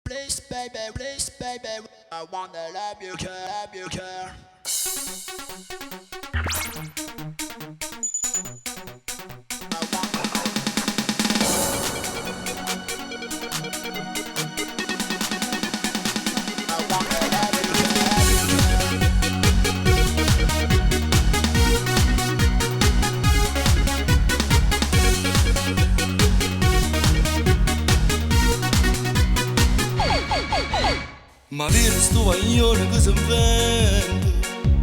Please, baby, I wanna love you, care, love you, care. Ma vieni sto vaglione che si inventa,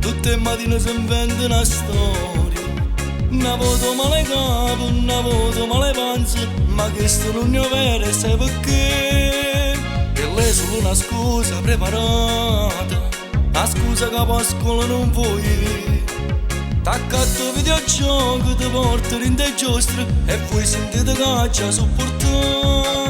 tutte le mattine si inventa una storia. Una volta male capo, una volta male panza, ma questo non è vero, sai perché? E lei è solo una scusa preparata, una scusa che a scuola non vuoi. T'accatto videogioco, ti portano in te giostre e poi sentite caccia sopportare.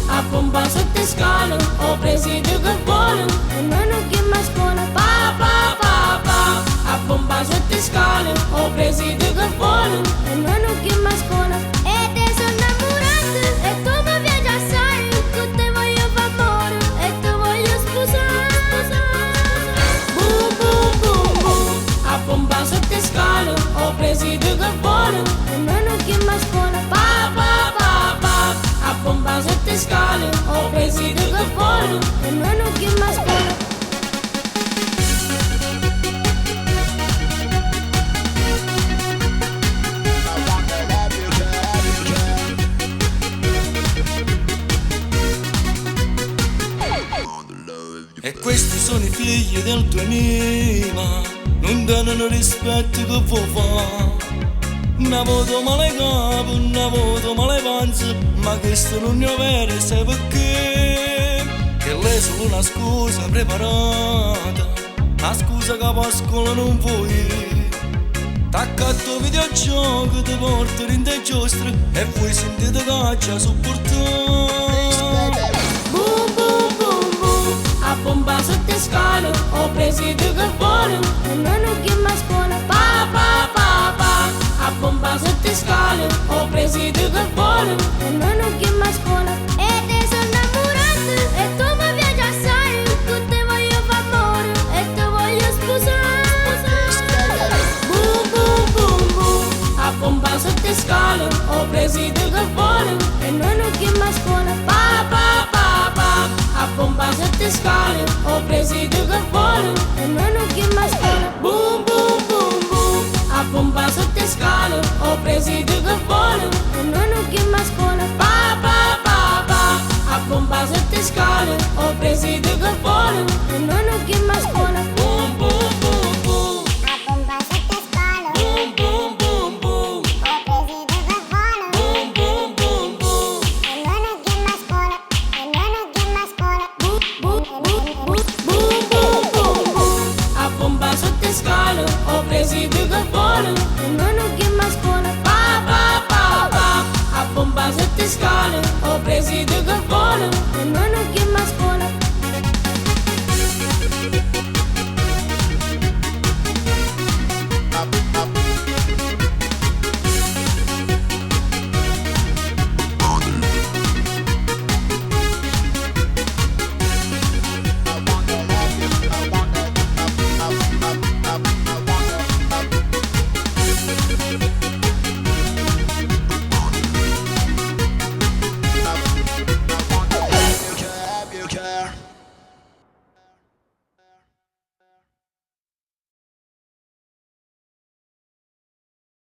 A bomba sotto scala, ho presidi che volano e noi non che mi scuola. Pa pa pa pa. A bomba sotto scala, ho presidi che volano e noi non che mi scuola. E te sono innamorato e tu mi piaci assai, che te voglio far amore e te voglio sposare. Boom boom boom boom. A bomba sotto scala, ho presidi che volano e noi non che mi scuola. Pa pa pa pa. A bomba sotto scale, ho presidi che volano e noi non che mi scuola. E questi sono i figli del 2000, non danno rispetto che vuoi fare. Una volta male capo, una volta male panza, ma questo non è vero, sai perché? Che lei è solo una scusa preparata, una scusa che a scuola non vuoi. T'accatto videogioco, ti portano in te giostre e poi sentite caccia sopportare. Boom boom boom boom. A bomba sotto scala, ho presidi che volano e noi non che mi scuola. Pa pa pa pa. A bomba sotto scale, ho presidi che volano e noi non che mi scuola. E te sono innamorato e tu mi piaci assai, che te voglio far amore e te voglio sposare. Boom boom boom boom. A bomba sotto scale, ho presidi che volano e noi non che mi scuola. Pa pa pa pa. A bomba sotto scale, ho presidi che volano e noi non che mi scuola. Boom boom boom boom. A bomba sotto scale, ho presidi che volano e noi non che mi scuola. Pa pa pa pa. A bomba sotto scale, ho presidi che volano e noi non che mi scuola. Boom boom boom boom. A bomba sotto scala, Boom boom boom boom. ho presidi che volano Boom boom boom boom. e noi non che mi scuola, e noi non che mi scuola. Boom boom boom boom boom boom. A bomba sotto scale, ho presidi che volano e noi non che mi scuola. Pa pa pa pa. A bomba sotto scale, ho presidi che volano e noi non che mi scuola.